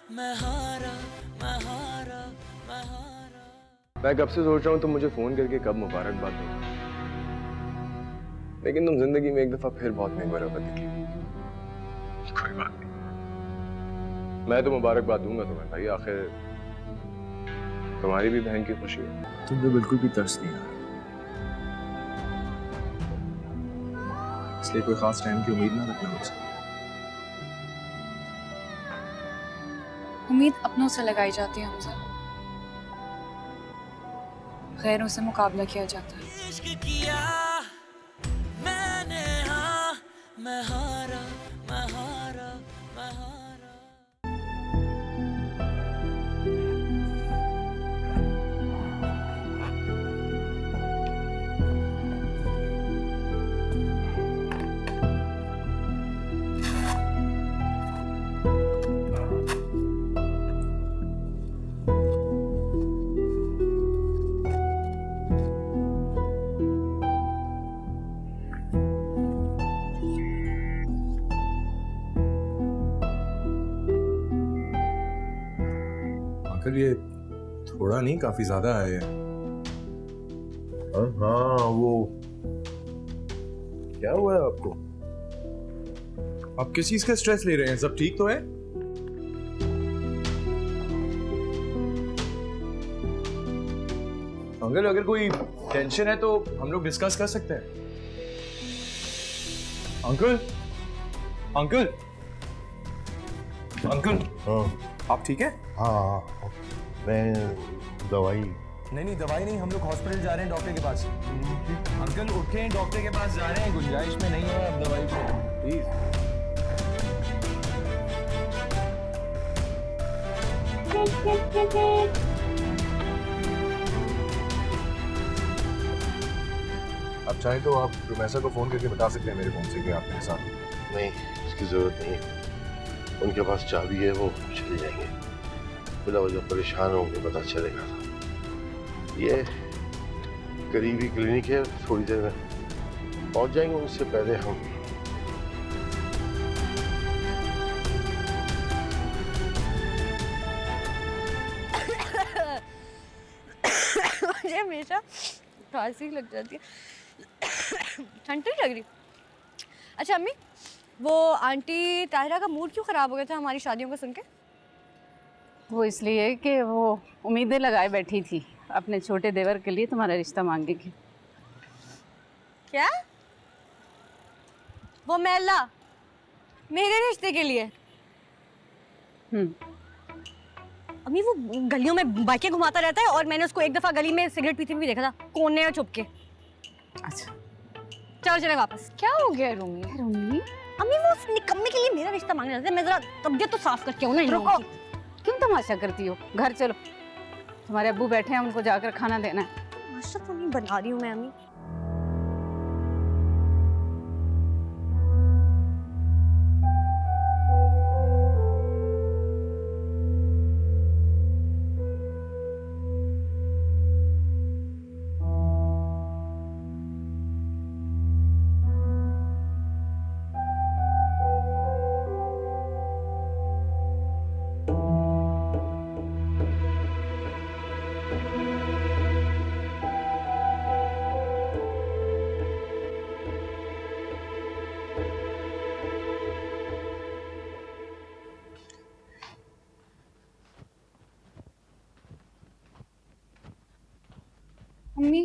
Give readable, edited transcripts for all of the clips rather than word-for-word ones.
मैं हारा मैं हारा मैं हारा। मैं कब से सोच रहा हूँ तुम मुझे फोन करके कब मुबारकबाद दो, लेकिन तुम जिंदगी में एक दफा फिर बहुत नेक दिखी। कोई बात नहीं, मैं तो मुबारकबाद दूंगा तुम्हें भाई, आखिर तुम्हारी भी बहन की खुशी है। तुमने बिल्कुल भी तरस नहीं आ रहा, इसलिए कोई खास टाइम की उम्मीद ना रखना मुझसे। उम्मीद अपनों से लगाई जाती है हमजा, गैरों से मुकाबला किया जाता है। इश्क किया मैंने, हाँ मैं हारा मैं हारा मैं हारा। अंकल ये थोड़ा नहीं, काफी ज्यादा है। हाँ हाँ, वो क्या हुआ है आपको? आप किस चीज का स्ट्रेस ले रहे हैं? सब ठीक तो है? अंकल अगर कोई टेंशन है तो हम लोग डिस्कस कर सकते हैं। अंकल अंकल अंकल, हाँ आप ठीक है? हाँ, मैं दवाई। नहीं, दवाई नहीं, हम लोग हॉस्पिटल जा रहे हैं डॉक्टर के पास। अंकल उठे, डॉक्टर के पास जा रहे हैं, गुंजाइश में नहीं है अब दवाई को, प्लीज। आप चाहें तो आप रुमैसा को फोन करके बता सकते हैं मेरे फोन से कि आप मेरे साथ। नहीं, इसकी जरूरत नहीं, उनके पास चाबी है, वो चले जाएंगे। बिना वजह परेशान होंगे, पता चलेगा। ये करीबी क्लिनिक है, थोड़ी देर में पहुंच जाएंगे, उनसे पहले हम। मुझे हमेशा खांसी लग जाती है, ठंड नहीं लग रही। अच्छा अम्मी, वो आंटी ताहिरा का मूड क्यों खराब हो गया था हमारी शादियों को सुन के? वो इसलिए कि वो उम्मीदें लगाए बैठी थी अपने छोटे देवर के लिए तुम्हारा रिश्ता मांगेगी। क्या? वो मैला मेरे रिश्ते के लिए? अम्मी वो गलियों में बाइकें घुमाता रहता है और मैंने उसको एक दफा गली में सिगरेट पीते भी देखा था, कोने में छुप के। अच्छा, चलो चले वापस। क्या हो गया रूमी? रूमी अम्मी वो उस निकम्मे के लिए मेरा रिश्ता मांगने जाते हैं, मैं जरा तबीयत तो साफ करके हूँ ना। रुको, क्यों तमाशा करती हो? घर चलो, तुम्हारे अब्बू बैठे हैं, उनको जाकर खाना देना है। नाश्ता तो नहीं बना रही हूँ मैं अम्मी। मम्मी,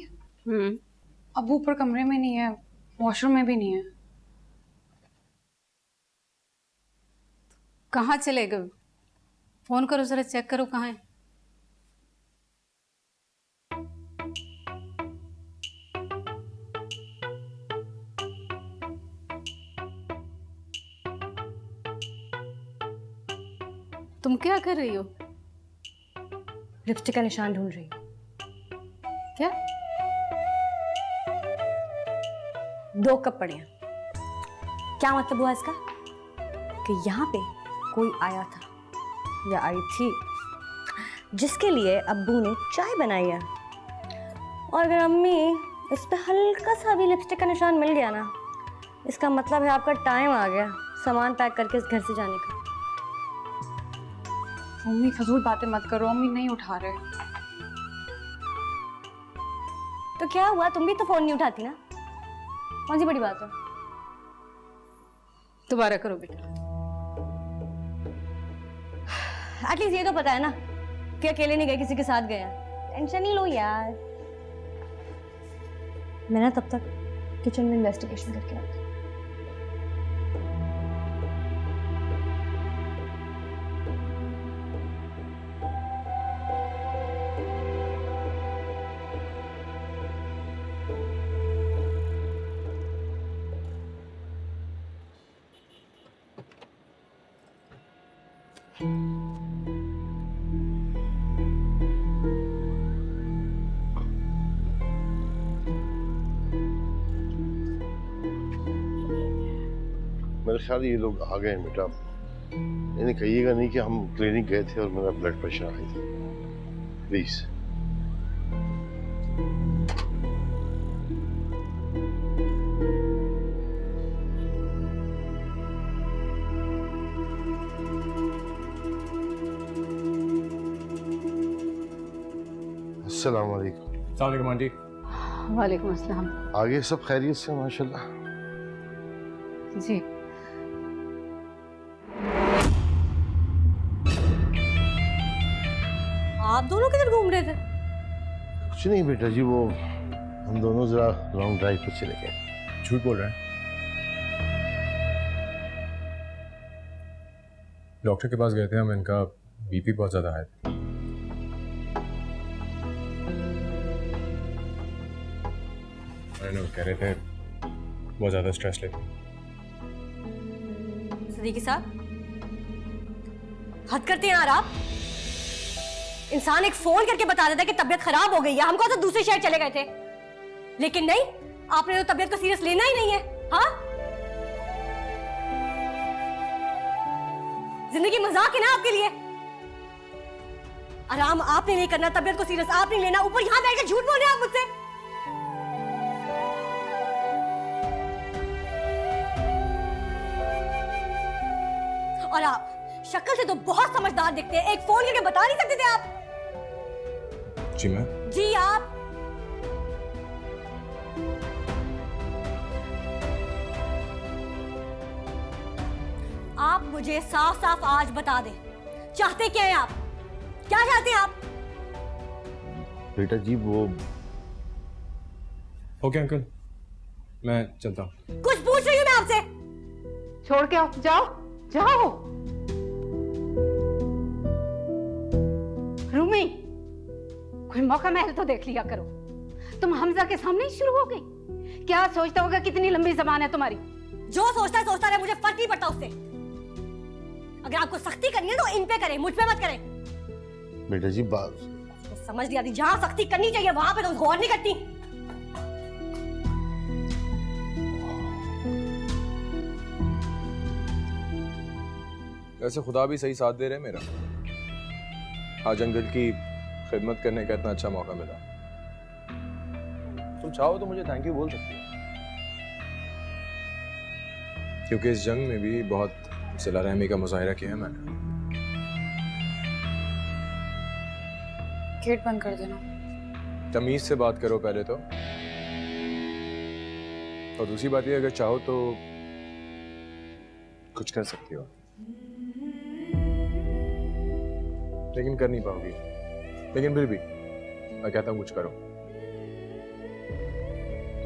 अब ऊपर कमरे में नहीं है, वॉशरूम में भी नहीं है। कहाँ चले गए? फोन करो जरा, चेक करो कहाँ है। तुम क्या कर रही हो? लिपस्टिक का निशान ढूंढ रही हूँ। क्या? 2 कप पड़े हैं। क्या मतलब हुआ इसका? कि यहाँ पे कोई आया था या आई थी जिसके लिए अब्बू ने चाय बनाई है, और अगर अम्मी इस पे हल्का सा भी लिपस्टिक का निशान मिल गया ना, इसका मतलब है आपका टाइम आ गया सामान पैक करके इस घर से जाने का। अम्मी फजूल बातें मत करो, अम्मी नहीं उठा रहे। तो क्या हुआ, तुम भी तो फोन नहीं उठाती ना, कौन सी बड़ी बात है? दोबारा करो बेटा। एटलीस्ट ये तो पता है ना कि अकेले नहीं गए, किसी के साथ गए हैं। टेंशन नहीं लो यार, मैं ना तब तक किचन में इन्वेस्टिगेशन करके आती हूँ। मेरे ख्याल ये लोग आ गए हैं बेटा। इन्हें कहिएगा नहीं कि हम क्लिनिक गए थे और मेरा ब्लड प्रेशर हाई था, प्लीज। अस्सलाम वालेकुम। आंटी। वालेकुम अस्सलाम। आगे सब खैरियत से माशाल्लाह। जी आप दोनों किधर घूम रहे थे? कुछ नहीं बेटा जी, वो हम दोनों जरा लॉन्ग ड्राइव पे चले गए। झूठ बोल रहे हैं। डॉक्टर के पास गए थे हम, इनका बीपी बहुत ज्यादा है। कह रहे थे बहुत ज्यादा स्ट्रेस लेते हैं। सदीकी साहब, हद करते हैं यार आप। इंसान एक फोन करके बता देता है कि तबीयत खराब हो गई है, हमको तो दूसरे शहर चले गए थे, लेकिन नहीं, आपने तो तबीयत को सीरियस लेना ही नहीं है। हाँ, जिंदगी मजाक है ना आपके लिए। आराम आपने नहीं करना, तबीयत को सीरियस आपने नहीं लेना, ऊपर यहां बैठ के झूठ बोल रहे हैं आप मुझसे। और आप शक्ल से तो बहुत समझदार दिखते हैं, एक फोन करके बता नहीं सकते थे आप? जी मैं? जी आप। आप मुझे साफ साफ आज बता दें, चाहते क्या हैं आप? क्या चाहते हैं आप? बेटा जी वो ओके अंकल, मैं चलता हूँ। कुछ पूछ रही हूँ मैं आपसे। छोड़ के आओ, जाओ जाओ। रूमी, कोई मौका महल तो देख लिया करो। तुम हमजा के सामने ही शुरू हो गई। क्या सोचता होगा कितनी लंबी जबान है तुम्हारी? जो सोचता रहे, मुझे फर्क नहीं पड़ता उससे। अगर आपको सख्ती करनी है तो इन पे करें, मुझ पे मत करें। बेटा जी बात समझ लिया, जहां सख्ती करनी चाहिए वहां पे तुम गौर नहीं करती। वैसे खुदा भी सही साथ दे रहे मेरा। आज अंकल की खिदमत करने का इतना अच्छा मौका मिला। तुम चाहो तो मुझे थैंक यू बोल सकती हो, क्योंकि इस जंग में भी बहुत सिला रहमी का मुजाहिरा किया है मैंने। गेट बंद कर देना। तमीज से बात करो पहले तो, और दूसरी बात ये, अगर चाहो तो कुछ कर सकती हो, लेकिन कर नहीं पाओगी। लेकिन फिर भी मैं कहता हूँ कुछ करो।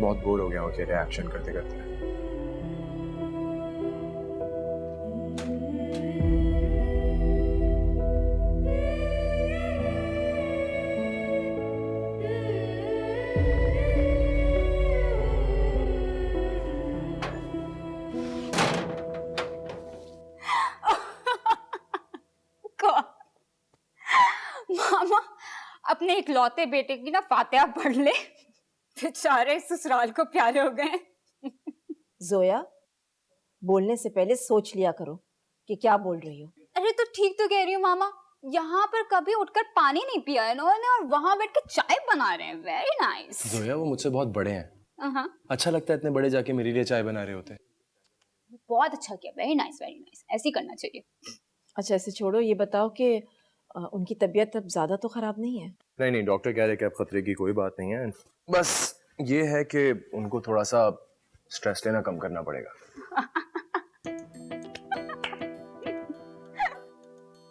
बहुत बोर हो गया हूँ अकेले एक्शन करते करते। मामा अपने इकलौते बेटे की ना फातिहा पढ़ ले, बेचारे ससुराल को प्यारे हो गए। जोया, बोलने से पहले सोच लिया करो कि क्या बोल रही हो। अरे तो ठीक तो कह रही हूँ मामा, यहाँ पर कभी उठकर पानी नहीं पिया है इन्होंने और वहां बैठ के चाय बना रहे हैं। Very nice. जोया वो मुझसे बहुत बड़े हैं। अच्छा लगता है इतने बड़े जाके मेरे लिए चाय बना रहे होते। बहुत अच्छा किया, वेरी नाइस वेरी नाइस, ऐसे ही करना चाहिए। अच्छा ऐसे छोड़ो, ये बताओ कि उनकी तबीयत अब ज्यादा तो खराब नहीं है? नहीं नहीं, डॉक्टर कह रहे कि अब खतरे की कोई बात नहीं है, बस ये है कि उनको थोड़ा सा स्ट्रेस लेना कम करना पड़ेगा।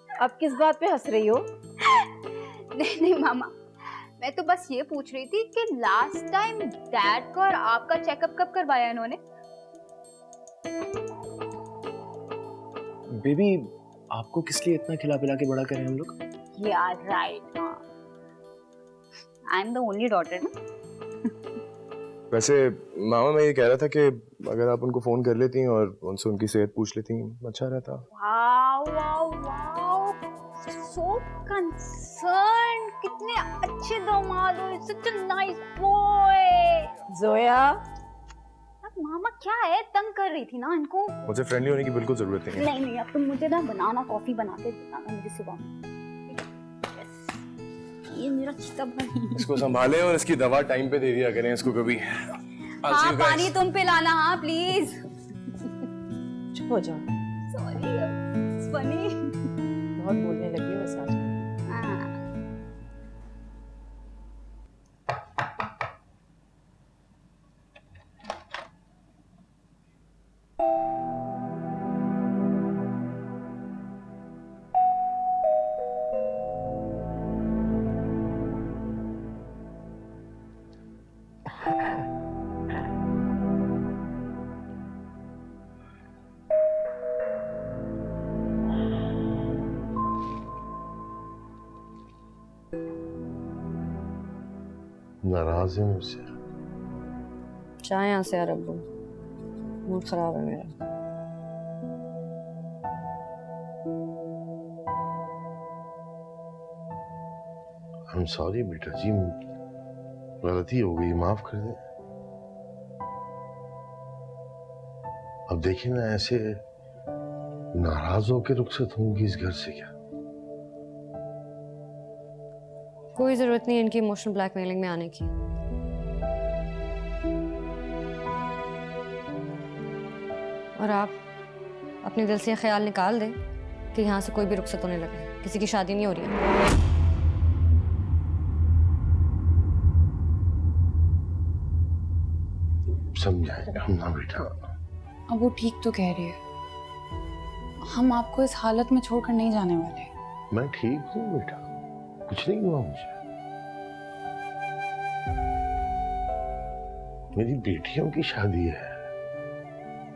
अब किस बात पे हंस रही हो? नहीं नहीं मामा, मैं तो बस ये पूछ रही थी कि लास्ट टाइम डैड का और आपका चेकअप कब करवाया इन्होंने? बेबी, आपको किस लिए इतना खिला पिला के बड़ा करें हम लोग? यार राइट, हाँ, I am the only daughter ना। वैसे मामा, मैं ये कह रहा था कि अगर आप उनको फोन कर लेती और उनसे उनकी सेहत पूछ लेती, अच्छा रहता। वाओ वाओ वाओ, सो कंसर्न, कितने अच्छे दामाद हो, सच अ नाइस बॉय। जोया, मामा क्या है, तंग कर रही थी ना इनको। मुझे फ्रेंडली होने की बिल्कुल जरूरत नहीं है। नहीं नहीं, अब तुम मुझे ना बनाना कॉफी बना के देना मुझे सुबह में। ये मेरा चीता भाई, इसको संभालें और इसकी दवा टाइम पे दे दिया करें इसको कभी। हाँ, पानी तुम पिलाना, हाँ प्लीज। चुप हो जाओ। Sorry, funny. बहुत बोलने लगी है वैसे आजकल। नाराज है मुझसे? चाहे यहाँ से यार, अब्बू मूड खराब है मेरा। I'm sorry बेटा जी, गलती हो गई, माफ कर दे। अब देखिए ना, ऐसे नाराज होकर रुखसत होंगी इस घर से क्या? कोई जरूरत नहीं है इनकी इमोशनल ब्लैकमेलिंग में आने की। और आप अपने दिल से ये ख्याल निकाल दें कि यहाँ से कोई भी रुखसत होने लगे, किसी की शादी नहीं हो रही है। समझाएगा हम ना बेटा। अब वो ठीक तो कह रही है, हम आपको इस हालत में छोड़कर नहीं जाने वाले। मैं ठीक हूँ बेटा, कुछ नहीं हुआ मुझे। मेरी बेटियों की शादी है,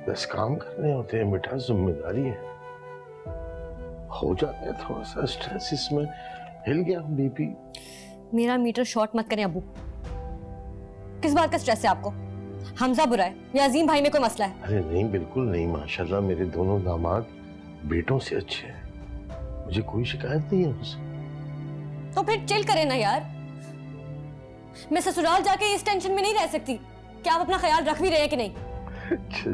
10 काम करने होते हैं बेटा, जिम्मेदारी है। हो जाता है थोड़ा सा स्ट्रेस, इसमें हिल गया बीपी। मेरा मीटर शॉर्ट मत करें अबू। किस बात का स्ट्रेस है आपको? हमजा बुरा है या अजीम भाई में कोई मसला है? अरे नहीं, बिल्कुल नहीं, माशाल्लाह मेरे दोनों दामाद बेटों से अच्छे हैं, मुझे कोई शिकायत नहीं है उनसे। तो फिर चिल करें ना यार। मैं ससुराल जाके इस टेंशन में नहीं रह सकती। क्या आप अपना ख्याल रख भी रहे हैं कि नहीं?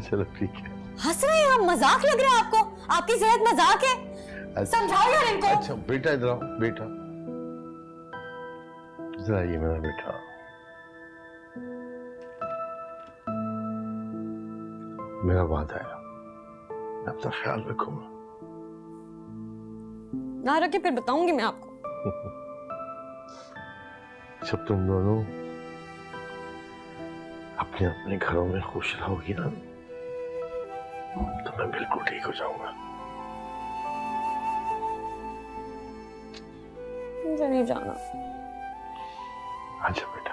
चलो ठीक है। हंस रहे हैं आप? मजाक लग रहा है आपको? आपकी सेहत मजाक है? समझाओ यार इनको। अच्छा बेटा, इधर आओ बेटा, इधर आइए मेरा बेटा। मेरा वादा है, मैं अपना ख्याल रखूंगा। ना रखे फिर बताऊंगी मैं आपको। जब तुम दोनों अपने अपने घरों में खुश रहोगी ना, तो मैं बिल्कुल ठीक हो जाऊंगा। मुझे नहीं जाना। अच्छा बेटा।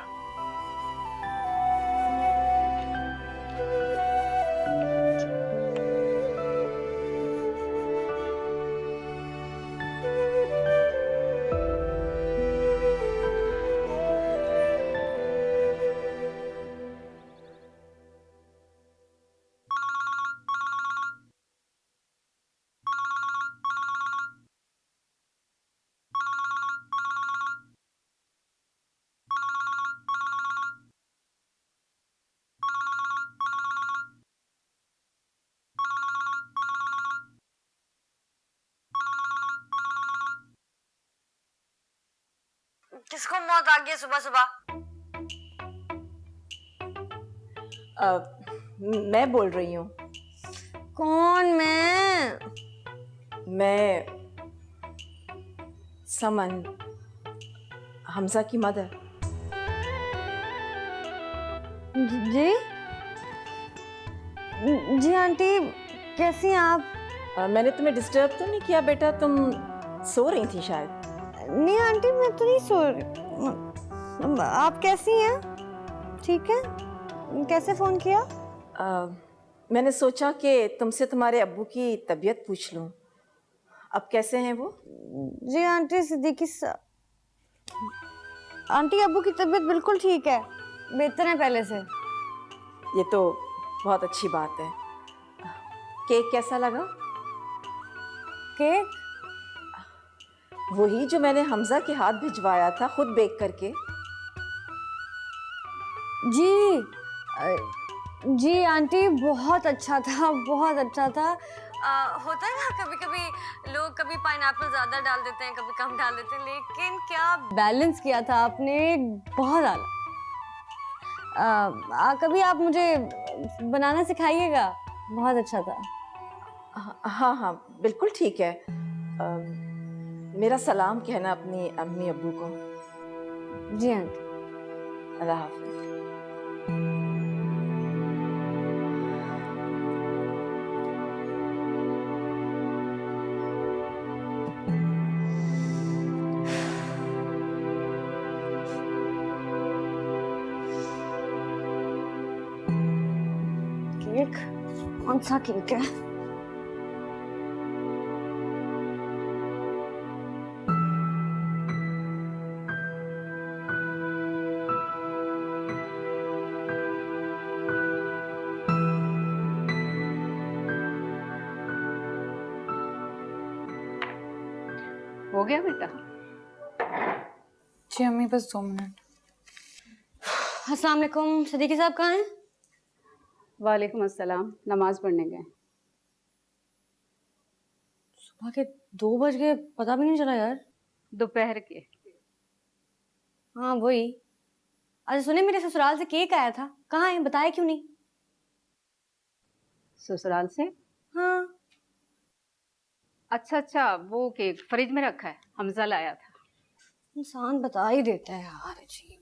किसको मौत आ गई सुबह सुबह? मैं बोल रही हूँ। कौन? मैं समन, हमजा की मदर। जी जी आंटी, कैसी हैं आप? मैंने तुम्हें डिस्टर्ब तो नहीं किया बेटा? तुम सो रही थी शायद। नहीं आंटी, मैं तो नहीं सो रही। आप कैसी हैं? ठीक है? कैसे फोन किया? मैंने सोचा कि तुमसे तुम्हारे अब्बू की तबीयत पूछ लूं। अब कैसे हैं वो? जी आंटी, आंटी अब्बू की तबीयत बिल्कुल ठीक है, बेहतर है पहले से। ये तो बहुत अच्छी बात है। केक कैसा लगा? केक? वही जो मैंने हमजा के हाथ भिजवाया था, खुद बेक करके। जी आंटी, बहुत अच्छा था, बहुत अच्छा था। होता है ना कभी कभी लोग कभी पाइनएप्पल ज्यादा डाल देते हैं, कभी कम डाल देते हैं, लेकिन क्या बैलेंस किया था आपने, बहुत आला। कभी आप मुझे बनाना सिखाइएगा, बहुत अच्छा था। हाँ हाँ बिल्कुल ठीक है। मेरा सलाम कहना अपनी अम्मी अब्बू को। जी आंटी। अल्लाह हाफिज। केक? कौन सा केक है? हो गया बेटा? जी अम्मी, बस 2 मिनट। अस्सलाम वालेकुम, सदीकी साहब कहाँ हैं? वालेकुम अस्सलाम, नमाज पढ़ने गए। सुबह के 2 बज गए, पता भी नहीं चला यार। दोपहर के। हाँ वही। अच्छा सुने, मेरे ससुराल से केक आया था, कहाँ है, बताया क्यों नहीं? ससुराल से? हाँ। अच्छा अच्छा, वो केक फ्रिज में रखा है, हमजा लाया था। इंसान बता ही देता है यार, अजीब।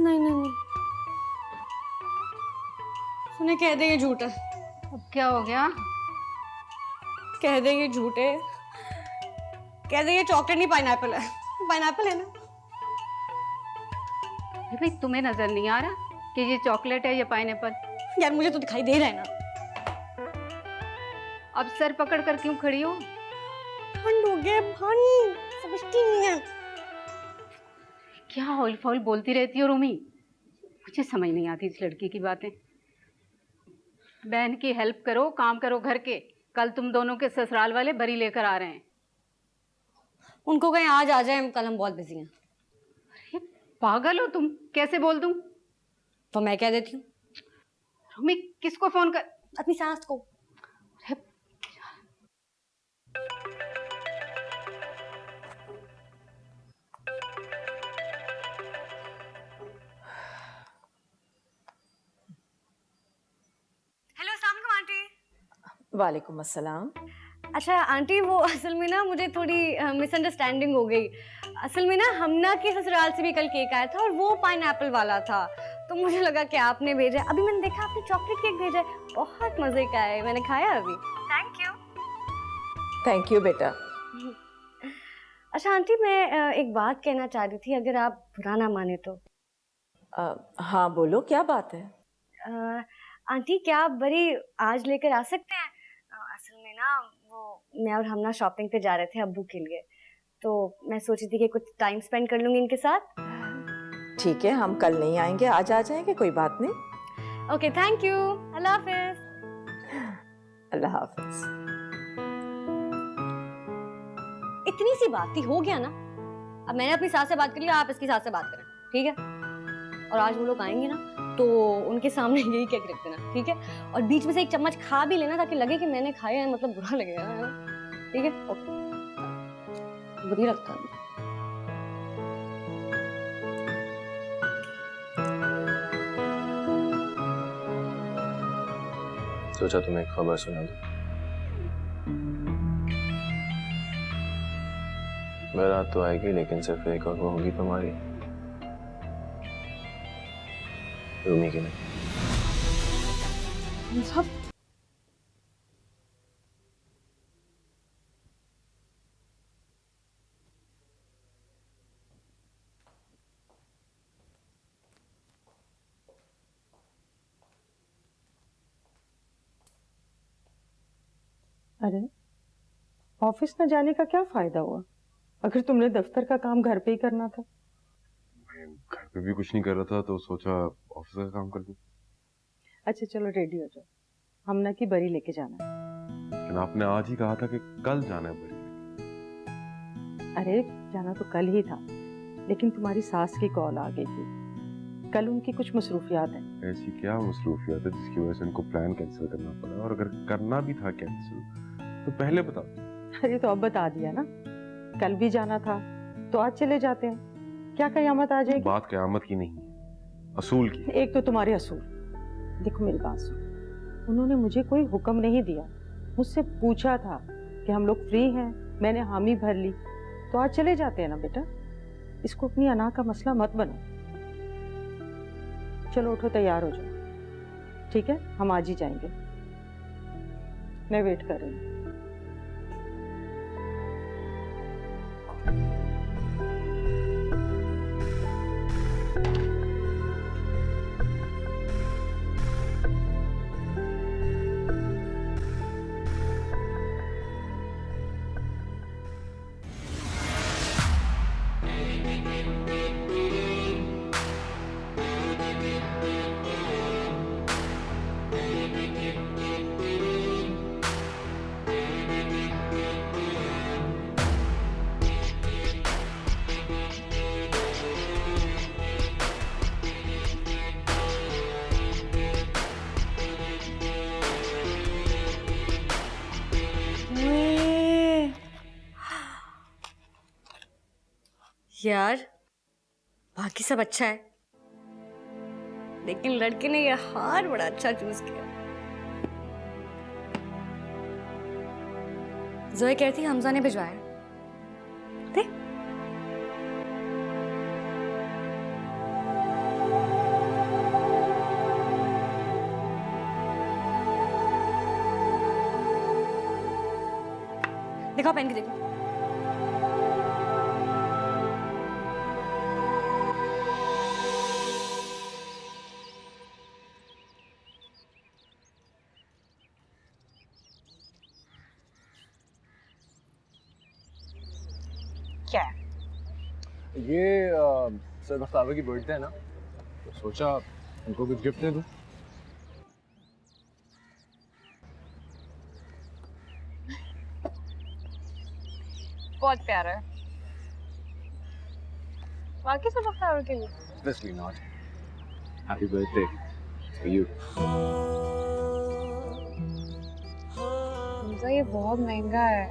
नहीं, सुने, कह दे ये झूठ है। अब क्या हो गया? कह दे ये झूठ है, कह दे ये चॉकलेट नहीं पाइनएप्पल है। पाइनएप्पल है ना? भाई तुम्हें नजर नहीं आ रहा कि ये चॉकलेट है या पाइनएप्पल? यार मुझे तो दिखाई दे रहा है ना। अब सर पकड़ कर क्यों खड़ी हो? ठंड हो गया, ठंड समझती नहीं है। क्या हौल फौल बोलती रहती हो रूमी, मुझे समझ नहीं आती इस लड़की की बातें। बहन की हेल्प करो, काम करो घर के। कल तुम दोनों के ससुराल वाले बरी लेकर आ रहे हैं। उनको कहीं आज आ जाए, कल हम बहुत बिजी हैं। अरे पागल हो तुम, कैसे बोल दूं? तो मैं कह देती हूँ। रूमी किसको फोन कर? अपनी सास को। हेलो, अस्सलाम वालेकुम आंटी। वालेकुम अस्सलाम। अच्छा आंटी, वो असल में ना मुझे थोड़ी मिसअंडरस्टैंडिंग हो गई। असल में ना हमना के ससुराल से भी कल केक आया था और वो पाइनएप्पल वाला था, तो मुझे लगा कि आपने भेजा। अभी मैंने देखा आपने चॉकलेट केक भेजा है, बहुत मजे का है, मैंने खाया अभी। Thank you. थैंक यू बेटा। अच्छा आंटी, मैं एक बात कहना चाह रही थी, अगर आप बुरा ना माने तो। हाँ बोलो, क्या बात है? आंटी, क्या आप बरी आज लेकर आ सकते हैं? असल में ना वो मैं और हमना शॉपिंग पे जा रहे थे अब्बू के लिए, तो मैं सोची थी कि कुछ टाइम स्पेंड कर लूंगी इनके साथ। ठीक है, हम कल नहीं आएंगे, आज आ जाएंगे, कोई बात नहीं। ओके, थैंक यू, अल्लाह हाफिज। अल्लाह हाफिज। इतनी सी बात थी, हो गया ना। अब मैंने अपनी सास से बात कर ली, आप इसकी सास से बात करें, ठीक है? और आज वो लोग आएंगे ना तो उनके सामने यही केक रख देना, ठीक है? और बीच में से एक चम्मच खा भी लेना ताकि लगे कि मैंने खाया है, मतलब बुरा लगेगा, है ना? ठीक है? ओके। बुरी लगता है। सोचा तुम्हें एक खबर सुना दूं। बारात तो आएगी लेकिन सिर्फ एक, और वो होगी तुम्हारी, रूमी की नहीं। सब अरे ऑफिस न जाने का क्या फायदा हुआ अगर तुमने दफ्तर का काम घर पे ही करना था। मैं घर पे भी कुछ नहीं कर रहा था तो सोचा ऑफिस का काम कर दूं। अच्छा चलो रेडी हो जाओ, हमना की बरी लेके जाना है। लेकिन आपने आज ही कहा था कि कल जाना है बरी। अरे जाना तो कल ही था लेकिन तुम्हारी सास की कॉल आ गई थी, कल उनकी कुछ मसरूफियात हैं। ऐसी क्या मसरूफियात है जिसकी वजह से उनको प्लान कैंसिल करना पड़ा? और अगर करना भी था कैंसिल तो पहले बता। अरे तो अब बता दिया ना, कल भी जाना था तो आज चले जाते हैं, क्या कयामत आ जाएगी? बात कयामत की नहीं है, असूल की। एक तो तुम्हारे असूल। देखो मेरी बात सुनो, उन्होंने मुझे कोई हुक्म नहीं दिया, मुझसे पूछा था कि हम लोग फ्री हैं, मैंने हामी भर ली, तो आज चले जाते हैं ना बेटा। इसको अपनी अना का मसला मत बनो। चलो उठो, तैयार हो जाओ, ठीक है? हम आज ही जाएंगे, मैं वेट कर रही हूँ। यार बाकी सब अच्छा है लेकिन लड़के ने ये हार बड़ा अच्छा चूज किया। जोए कह रही थी हमजा ने भिजवाया। देख दिखाओ, पहन के देखो। क्या है? ये सर बख्तावर की बर्थडे है ना, तो सोचा उनको कुछ गिफ्ट दे दूं। बहुत प्यारा है। बाकी सब बख्तावर के लिए। Obviously not. Happy birthday for you. Hamza ये बहुत महंगा है,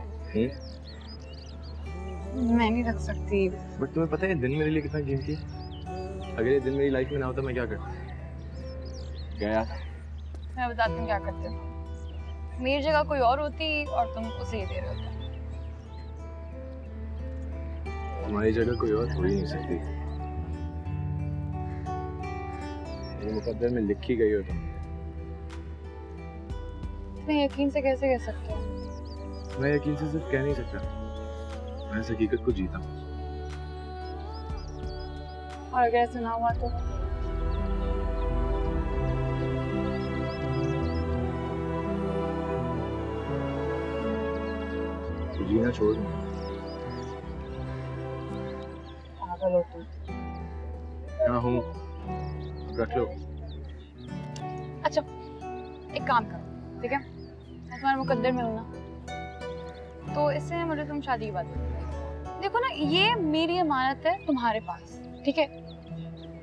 मैं नहीं रख सकती। बट तुम्हें पता है दिन मेरे लिए कितना कीमती है? अगर ये दिन मेरी लाइफ में ना होता मैं क्या करता? गया। मैं बताती हूँ क्या करते हो। मेरी जगह कोई और होती और तुम उसे ही दे रहे होते। तुम्हारी जगह कोई और थोड़ी नहीं सकती। ये मुकद्दर में लिखी गई हो तुम। इतने यकीन से कैसे कह सकते हो? मैं यकीन से सिर्फ कह नहीं सकता, मैं इस हकीकत को जीता हूँ। और अगर ऐसा ना हुआ तो? जीना छोड़ दूँ। पागल हो तुम। हाँ हूँ, रख लो। अच्छा एक काम करो, ठीक है? मैं तुम्हारे मुकद्दर में हूँ ना, तो इससे मुझे तुम शादी की बात करो। देखो ना, ये मेरी अमानत है तुम्हारे पास, ठीक है?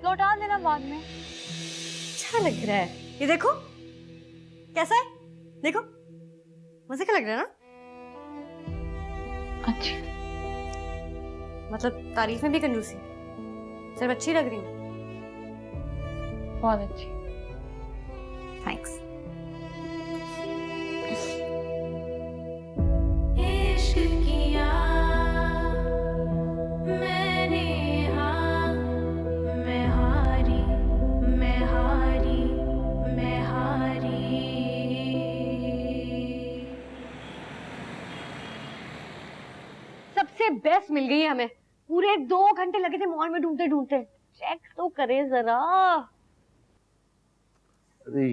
लौटा देना बाद में। अच्छा लग रहा है ये, देखो कैसा है, देखो मजे का लग रहा है ना। अच्छा, मतलब तारीफ में भी कंजूसी, सिर्फ अच्छी लग रही हूँ। बहुत अच्छी। थैंक्स। इश्क किया मैंने, हाँ मैं हारी, मैं हारी, मैं हारी। सबसे बेस्ट मिल गई है हमें। पूरे 2 घंटे लगे थे मॉल में ढूंढते ढूंढते। चेक तो करे जरा। अरे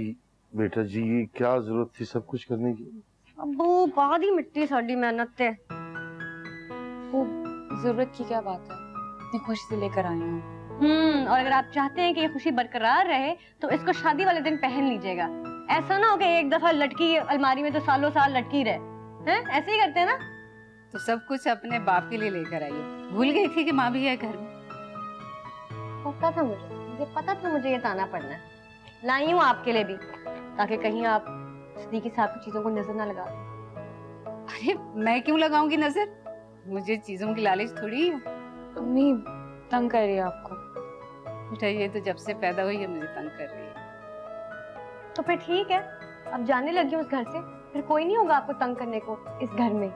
बेटा जी, ये क्या जरूरत थी सब कुछ करने की? अब्बू बाद ही मिट्टी साड़ी मेहनत थे। वो जरूरत की क्या बात है, इतनी खुशी से लेकर आई हूँ। और अगर आप चाहते हैं कि ये खुशी बरकरार रहे तो इसको शादी वाले दिन पहन लीजिएगा। ऐसा ना हो कि एक दफा लटकी अलमारी में तो सालों साल लटकी रहे। हैं, ऐसे ही करते हैं ना। तो सब कुछ अपने बाप के लिए लेकर आई हो। भूल गई थी कि माँ भी है घर में। पता था मुझे पता था मुझे ये ताना पड़ना है। लाई हूँ आपके लिए भी, ताकि कहीं आप सदीकी साहब की चीजों को नजर ना लगा। अरे मैं क्यों लगाऊंगी नजर? मुझे चीजों की लालच थोड़ी है। अम्मी तंग कर रही है आपको। बेटा ये तो जब से पैदा हुई है मुझे तंग कर रही है। तो फिर ठीक है, अब जाने लगी हूँ उस घर से, फिर कोई नहीं होगा आपको तंग करने को इस घर में।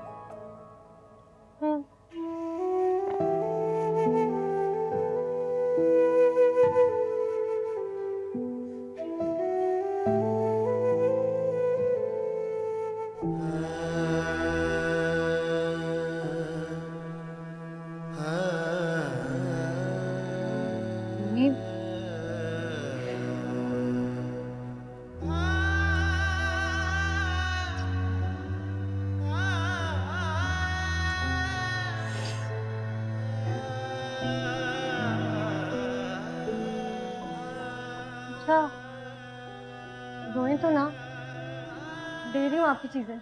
अच्छा, रोए तो ना, दे रही हूँ आपकी चीजें।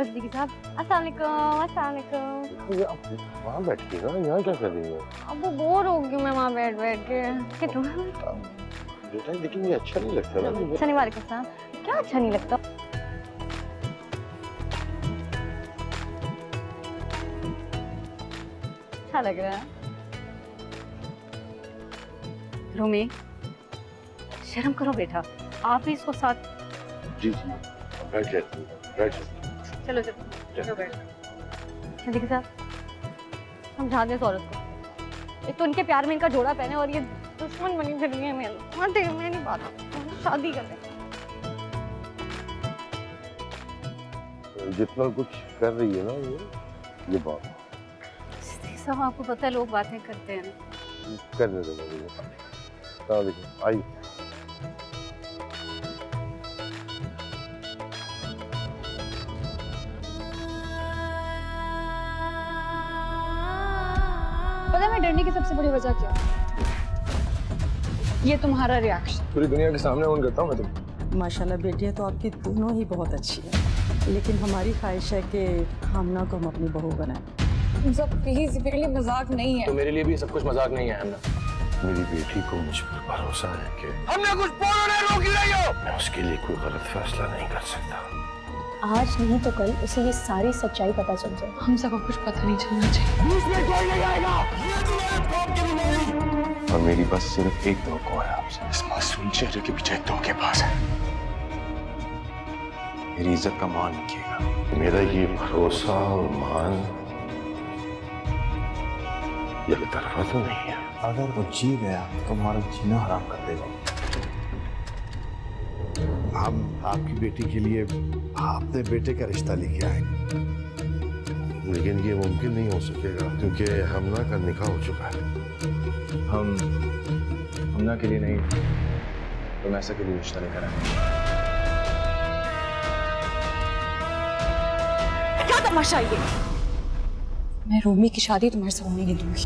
सिद्दीकी साहब, अस्सलाम वालेकुम। अस्सलाम वालेकुम। वहाँ बैठ के ना, यहाँ क्या कर रही है? अब वो बोर हो गई मैं वहाँ बैठ बैठ के। बेटा लेकिन ये अच्छा नहीं लगता ना। अच्छा नहीं, वालेकुम सलाम। क्या अच्छा नहीं लगता? अच्छा लग रहा है। रूमी, शर्म करो बेटा, आप ही इसको साथ। जी जी, बैठ जाती हूँ, बैठ जाती हूँ। चलो चलो चलो बैठ। सिद्दीकी साहब, समझा दे इस औरत को। एक तो उनके प्यार में इनका जोड़ा पहने और ये दुश्मन बनी फिर रही है मेरे। मैं नहीं बात, शादी कर ले। जितना कुछ कर रही है ना ये बात। सब आपको पता है लोग बातें करते हैं ना। करने दो मुझे। आई पता है मैं डरने की सबसे बड़ी वजह क्या? ये तुम्हारा रिएक्शन। पूरी दुनिया के सामने ऑन करता हूँ मैं तुम। माशाल्लाह बेटियां तो आपकी दोनों ही बहुत अच्छी है, लेकिन हमारी ख्वाहिश है कि हमना को हम अपनी बहू बनाएं। सब प्लीज, मेरे लिए मजाक नहीं है। तो मेरे लिए भी सब कुछ मजाक नहीं है हमना। मेरी बेटी को मुझ पर भरोसा है कि हमने कुछ बोलो नहीं, रोक ही रही हो। मैं उसके लिए कोई गलत फैसला नहीं कर सकता। आज नहीं तो कल उसे ये सारी सच्चाई पता चल जाए। हम सबको कुछ पता नहीं चलना चाहिए। कोई नहीं आएगा। और मेरी बस सिर्फ एक धोखा है आपसे। इस मासूम चेहरे के पीछे एक धोखेबाज है। मेरी इज्जत का मान रखिएगा। मेरा ये भरोसा और मान एक तरफा तो नहीं है। अगर वो जी गया तो हमारा जीना हराम कर देगा। हम आपकी बेटी के लिए अपने बेटे का रिश्ता लेके आएंगे, लेकिन ये मुमकिन नहीं हो सकेगा क्योंकि हमना का निकाह हो चुका है। हमना के लिए नहीं, तो ऐसा के लिए रिश्ता लेकर आए। क्या तमाशा ये? मैं रोमी की शादी तुम्हारे से होने नहीं दूंगी।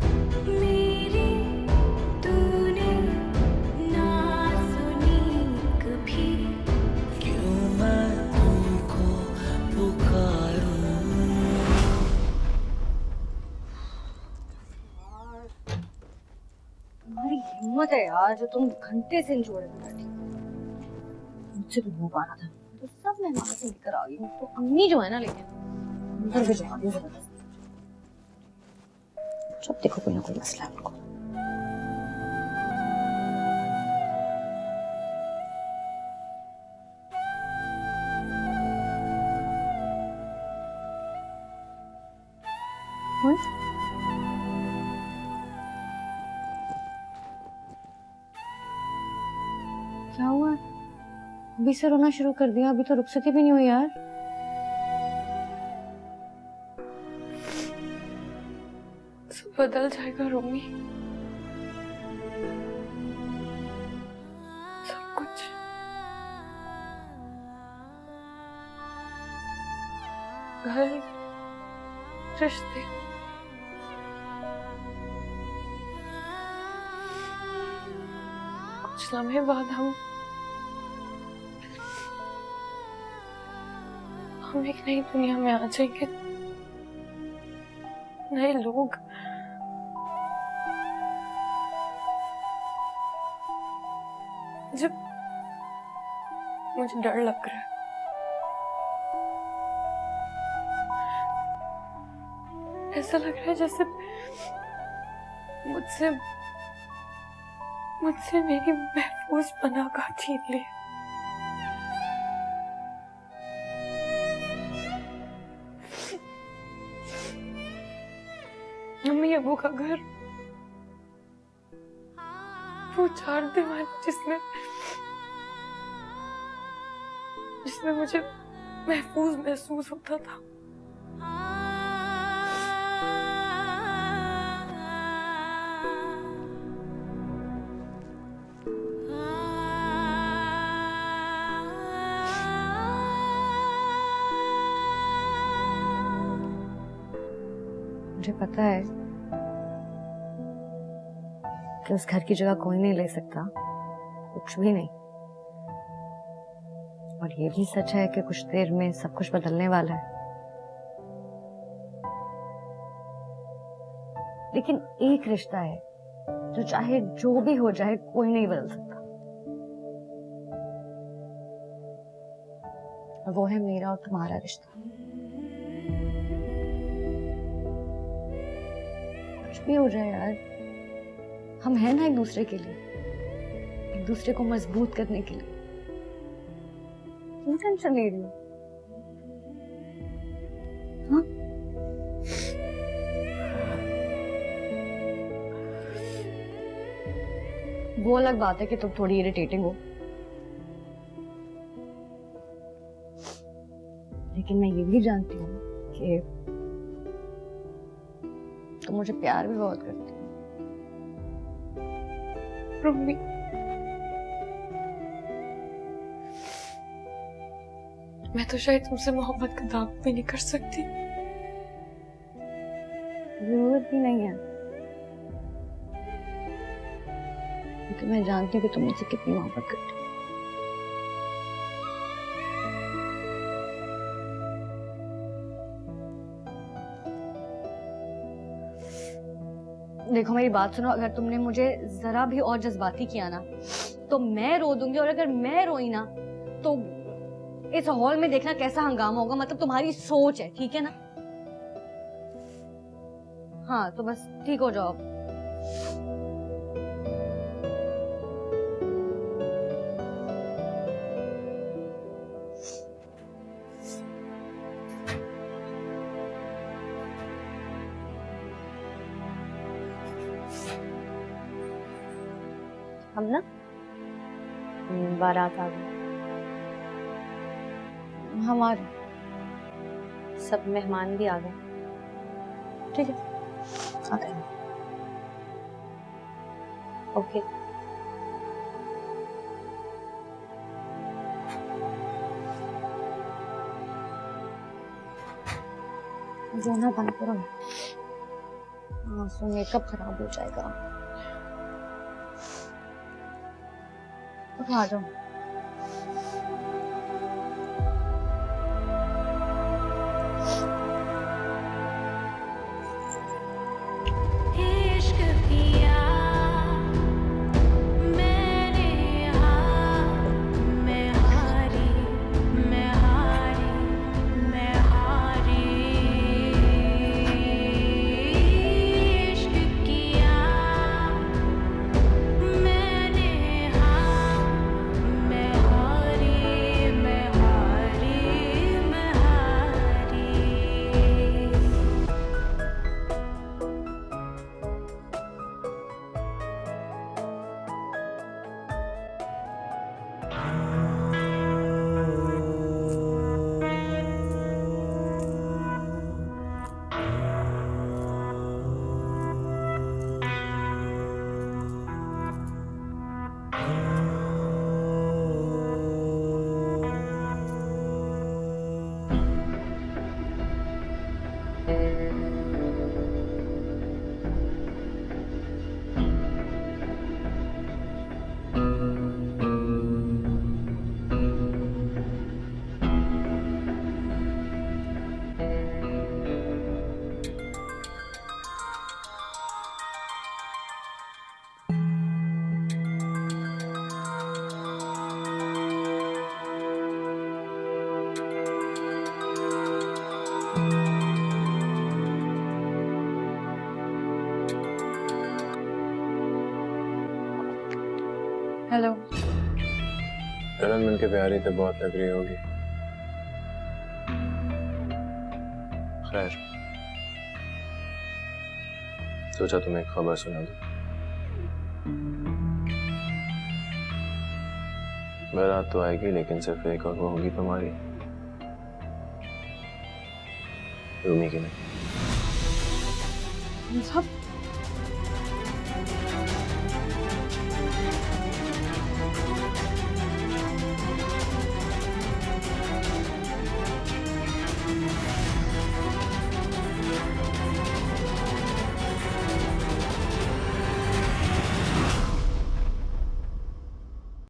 तुम्हारी हिम्मत है यार जो तुम घंटे से इन जोड़े में बैठी। मुझसे भी हो पा रहा था तो सब मैं वहां से लेकर आ गई हूँ। तो अम्मी जो है ना लेकिन अंदर भी जमा दी जबरदस्त। जब देखो कोई ना कोई मसला है उनको। क्या हुआ? अभी से रोना शुरू कर दिया? अभी तो रुखसती भी नहीं हुई यार। सब बदल जाएगा रोमी, सब कुछ। घर, रिश्ते, कुछ लम्हे बाद हम एक नई दुनिया में आ जाएंगे। नए लोग, जब मुझे डर लग रहा है। ऐसा लग रहा है जैसे मुझसे मेरी महफूज पनाह का छीन लिया। अम्मी अबू का घर, वो चार दीवार जिसमें मुझे महफूज महसूस होता था। मुझे पता है कि उस घर की जगह कोई नहीं ले सकता, कुछ भी नहीं। और ये भी सच है कि कुछ देर में सब कुछ बदलने वाला है। लेकिन एक रिश्ता है जो चाहे जो भी हो जाए कोई नहीं बदल सकता, और वो है मेरा और तुम्हारा रिश्ता। कुछ भी हो जाए यार, हम हैं ना एक दूसरे के लिए, एक दूसरे को मजबूत करने के लिए। क्यों टेंशन ले रही हो? हाँ? वो अलग बात है कि तुम थोड़ी इरिटेटिंग हो, लेकिन मैं ये भी जानती हूँ कि तुम मुझे प्यार भी बहुत करती हो। रोमी, मैं तो शायद तुमसे मोहब्बत का दावा भी नहीं कर सकती। जरूरत भी नहीं है, क्योंकि मैं जानती हूँ कि तुम मुझसे कितनी मोहब्बत करती हो। देखो मेरी बात सुनो, अगर तुमने मुझे जरा भी और जज्बाती किया ना तो मैं रो दूंगी, और अगर मैं रोई ना तो इस हॉल में देखना कैसा हंगामा होगा। मतलब तुम्हारी सोच है, ठीक है ना? हाँ तो बस ठीक हो जाओ। हम ना बारात आ गए। हम आ रहे, सब मेहमान भी आ गए। ठीक है, आ गए। ओके। रोना बंद करो, आंसू मेकअप खराब हो जाएगा। तो आ जाओ। हेलो। जलन मिलके प्यारी तो बहुत लग रही होगी। खैर, सोचा तुम्हें एक खबर सुना दूं। बारात तो आएगी लेकिन सिर्फ एक और वो होगी तुम्हारी, रूमी की नहीं।